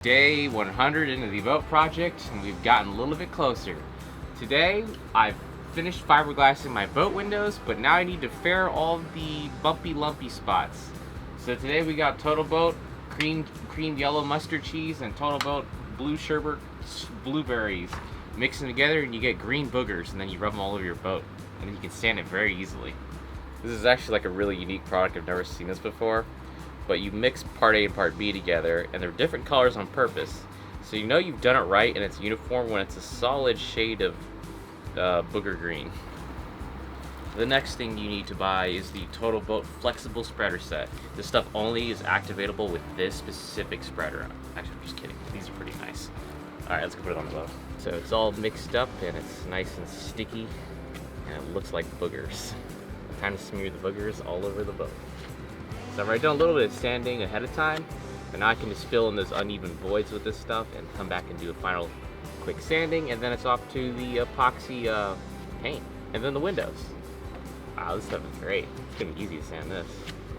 Day 100 into the boat project, and we've gotten a little bit closer. Today, I've finished fiberglassing my boat windows, but now I need to fair all the bumpy, lumpy spots. So today we got TotalBoat cream yellow mustard cheese and TotalBoat blue sherbet blueberries. Mix them together and you get green boogers, and then you rub them all over your boat, and then you can sand it very easily. This is actually like a really unique product. I've never seen this before. But you mix part A and part B together, and they're different colors on purpose. So you know you've done it right and it's uniform when it's a solid shade of booger green. The next thing you need to buy is the TotalBoat flexible spreader set. This stuff only is activatable with this specific spreader. Actually, I'm just kidding. These are pretty nice. Alright, let's go put it on the boat. So it's all mixed up and it's nice and sticky and it looks like boogers. Time to smear the boogers all over the boat. So I've already done a little bit of sanding ahead of time, and now I can just fill in those uneven voids with this stuff and come back and do a final quick sanding, and then it's off to the epoxy paint, and then the windows. Wow, this stuff is great. It's gonna be easy to sand this.